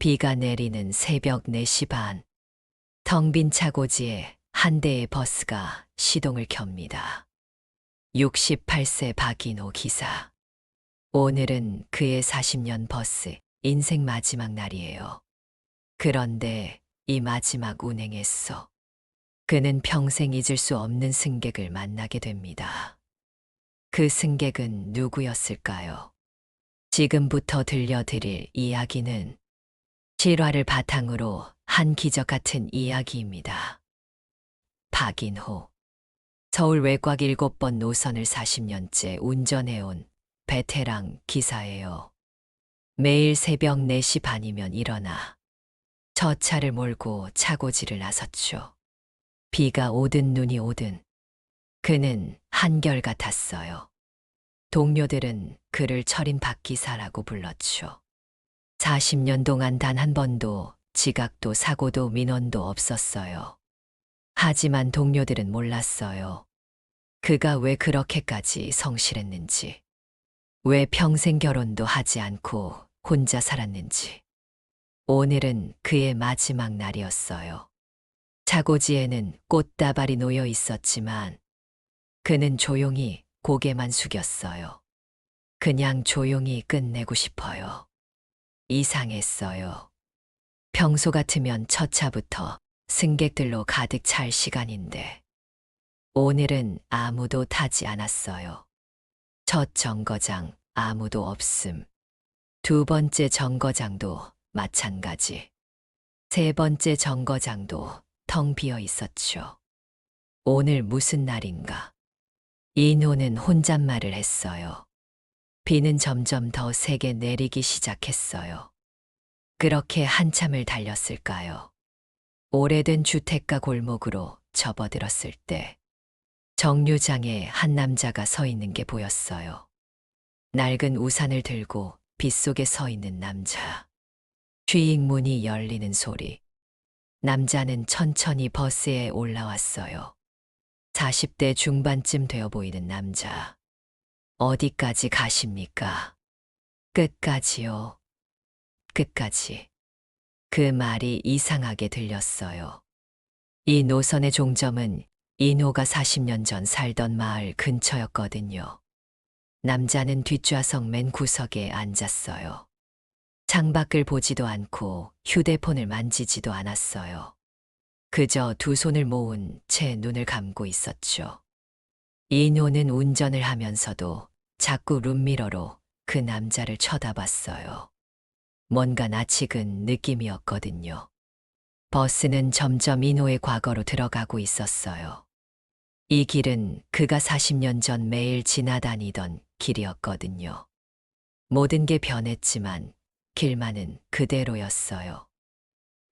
비가 내리는 새벽 4시 반, 텅 빈 차고지에 한 대의 버스가 시동을 켭니다. 68세 박인호 기사. 오늘은 그의 40년 버스 인생 마지막 날이에요. 그런데 이 마지막 운행에서 그는 평생 잊을 수 없는 승객을 만나게 됩니다. 그 승객은 누구였을까요? 지금부터 들려드릴 이야기는 실화를 바탕으로 한 기적 같은 이야기입니다. 박인호. 서울 외곽 7번 노선을 40년째 운전해온 베테랑 기사예요. 매일 새벽 4시 반이면 일어나 첫 차를 몰고 차고지를 나섰죠. 비가 오든 눈이 오든 그는 한결같았어요. 동료들은 그를 철인 박기사라고 불렀죠. 40년 동안 단 한 번도 지각도 사고도 민원도 없었어요. 하지만 동료들은 몰랐어요. 그가 왜 그렇게까지 성실했는지, 왜 평생 결혼도 하지 않고 혼자 살았는지. 오늘은 그의 마지막 날이었어요. 차고지에는 꽃다발이 놓여 있었지만 그는 조용히 고개만 숙였어요. 그냥 조용히 끝내고 싶어요. 이상했어요. 평소 같으면 첫 차부터 승객들로 가득 찰 시간인데 오늘은 아무도 타지 않았어요. 첫 정거장 아무도 없음. 두 번째 정거장도 마찬가지. 세 번째 정거장도 텅 비어 있었죠. 오늘 무슨 날인가? 인호는 혼잣말을 했어요. 비는 점점 더 세게 내리기 시작했어요. 그렇게 한참을 달렸을까요? 오래된 주택가 골목으로 접어들었을 때 정류장에 한 남자가 서 있는 게 보였어요. 낡은 우산을 들고 빗속에 서 있는 남자. 휘잉 문이 열리는 소리. 남자는 천천히 버스에 올라왔어요. 40대 중반쯤 되어 보이는 남자. 어디까지 가십니까? 끝까지요. 끝까지. 그 말이 이상하게 들렸어요. 이 노선의 종점은 인호가 40년 전 살던 마을 근처였거든요. 남자는 뒷좌석 맨 구석에 앉았어요. 창밖을 보지도 않고 휴대폰을 만지지도 않았어요. 그저 두 손을 모은 채 눈을 감고 있었죠. 인호는 운전을 하면서도 자꾸 룸미러로 그 남자를 쳐다봤어요. 뭔가 낯익은 느낌이었거든요. 버스는 점점 인호의 과거로 들어가고 있었어요. 이 길은 그가 40년 전 매일 지나다니던 길이었거든요. 모든 게 변했지만 길만은 그대로였어요.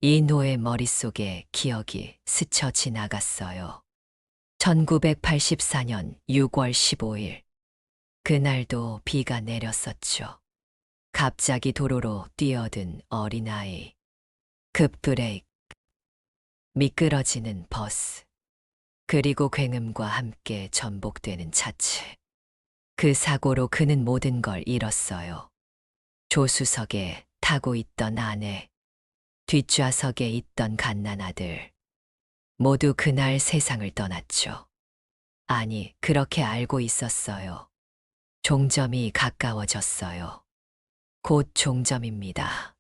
인호의 머릿속에 기억이 스쳐 지나갔어요. 1984년 6월 15일. 그날도 비가 내렸었죠. 갑자기 도로로 뛰어든 어린아이. 급브레이크. 미끄러지는 버스. 그리고 굉음과 함께 전복되는 차체. 그 사고로 그는 모든 걸 잃었어요. 조수석에 타고 있던 아내, 뒷좌석에 있던 갓난아들. 모두 그날 세상을 떠났죠. 아니, 그렇게 알고 있었어요. 종점이 가까워졌어요. 곧 종점입니다.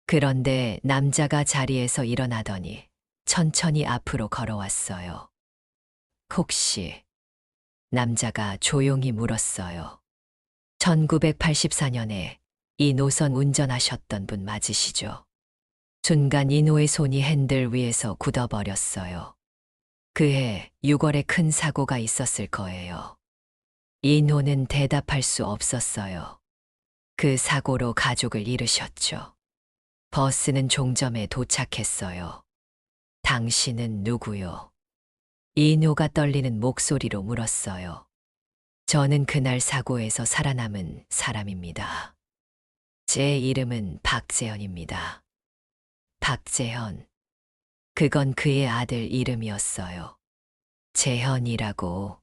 그런데 남자가 자리에서 일어나더니 천천히 앞으로 걸어왔어요. 혹시 남자가 조용히 물었어요. 1984년에 이 노선 운전하셨던 분 맞으시죠? 순간 인호의 손이 핸들 위에서 굳어버렸어요. 그해 6월에 큰 사고가 있었을 거예요. 인호는 대답할 수 없었어요. 그 사고로 가족을 잃으셨죠. 버스는 종점에 도착했어요. 당신은 누구요? 인호가 떨리는 목소리로 물었어요. 저는 그날 사고에서 살아남은 사람입니다. 제 이름은 박재현입니다. 박재현. 그건 그의 아들 이름이었어요. 재현이라고.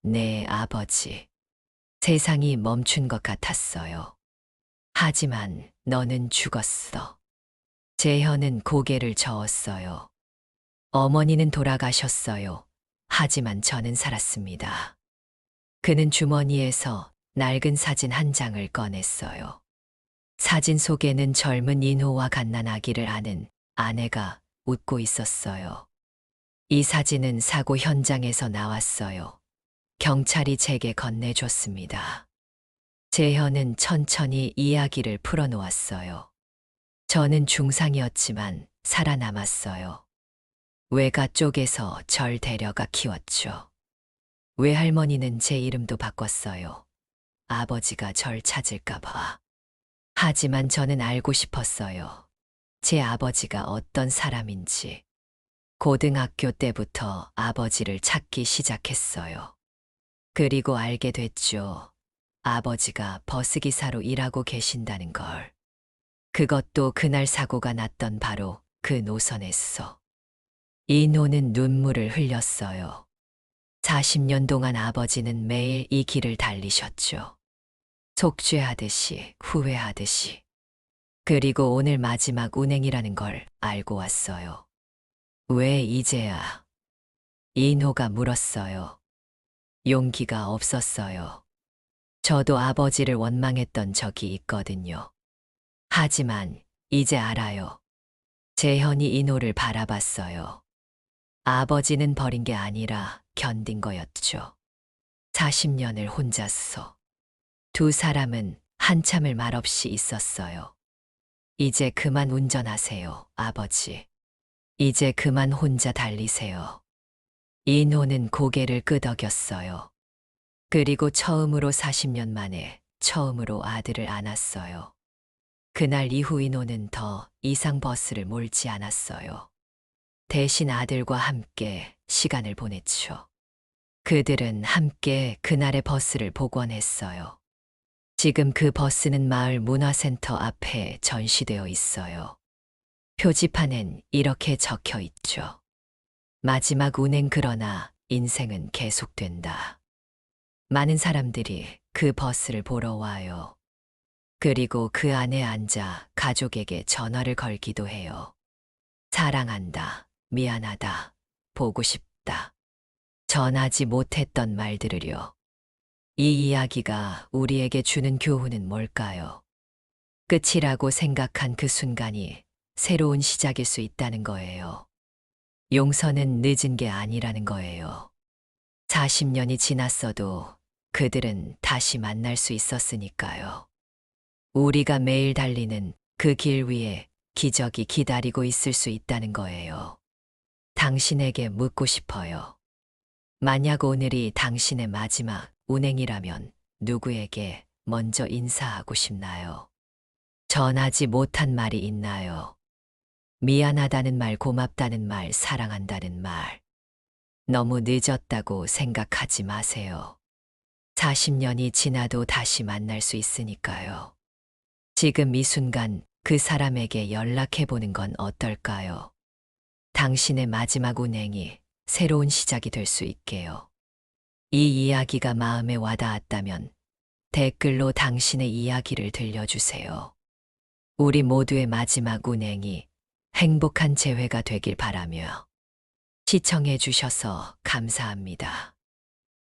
내 아버지. 세상이 멈춘 것 같았어요. 하지만 너는 죽었어. 재현은 고개를 저었어요. 어머니는 돌아가셨어요. 하지만 저는 살았습니다. 그는 주머니에서 낡은 사진 한 장을 꺼냈어요. 사진 속에는 젊은 인호와 갓난 아기를 아는 아내가 웃고 있었어요. 이 사진은 사고 현장에서 나왔어요. 경찰이 제게 건네줬습니다. 재현은 천천히 이야기를 풀어놓았어요. 저는 중상이었지만 살아남았어요. 외가 쪽에서 절 데려가 키웠죠. 외할머니는 제 이름도 바꿨어요. 아버지가 절 찾을까봐. 하지만 저는 알고 싶었어요. 제 아버지가 어떤 사람인지. 고등학교 때부터 아버지를 찾기 시작했어요. 그리고 알게 됐죠. 아버지가 버스기사로 일하고 계신다는 걸. 그것도 그날 사고가 났던 바로 그 노선에서. 인호는 눈물을 흘렸어요. 40년 동안 아버지는 매일 이 길을 달리셨죠. 속죄하듯이, 후회하듯이. 그리고 오늘 마지막 운행이라는 걸 알고 왔어요. 왜 이제야? 인호가 물었어요. 용기가 없었어요. 저도 아버지를 원망했던 적이 있거든요. 하지만 이제 알아요. 재현이 인호를 바라봤어요. 아버지는 버린 게 아니라 견딘 거였죠. 40년을 혼자서. 두 사람은 한참을 말없이 있었어요. 이제 그만 운전하세요, 아버지. 이제 그만 혼자 달리세요. 인호는 고개를 끄덕였어요. 그리고 처음으로 40년 만에 처음으로 아들을 안았어요. 그날 이후 인호는 더 이상 버스를 몰지 않았어요. 대신 아들과 함께 시간을 보냈죠. 그들은 함께 그날의 버스를 복원했어요. 지금 그 버스는 마을 문화센터 앞에 전시되어 있어요. 표지판엔 이렇게 적혀 있죠. 마지막 운행 그러나 인생은 계속된다. 많은 사람들이 그 버스를 보러 와요. 그리고 그 안에 앉아 가족에게 전화를 걸기도 해요. 사랑한다, 미안하다, 보고 싶다. 전하지 못했던 말들을요. 이 이야기가 우리에게 주는 교훈은 뭘까요? 끝이라고 생각한 그 순간이 새로운 시작일 수 있다는 거예요. 용서는 늦은 게 아니라는 거예요. 40년이 지났어도 그들은 다시 만날 수 있었으니까요. 우리가 매일 달리는 그 길 위에 기적이 기다리고 있을 수 있다는 거예요. 당신에게 묻고 싶어요. 만약 오늘이 당신의 마지막 운행이라면 누구에게 먼저 인사하고 싶나요? 전하지 못한 말이 있나요? 미안하다는 말, 고맙다는 말, 사랑한다는 말. 너무 늦었다고 생각하지 마세요. 40년이 지나도 다시 만날 수 있으니까요. 지금 이 순간 그 사람에게 연락해보는 건 어떨까요? 당신의 마지막 운행이 새로운 시작이 될 수 있게요. 이 이야기가 마음에 와닿았다면 댓글로 당신의 이야기를 들려주세요. 우리 모두의 마지막 운행이 행복한 재회가 되길 바라며 시청해 주셔서 감사합니다.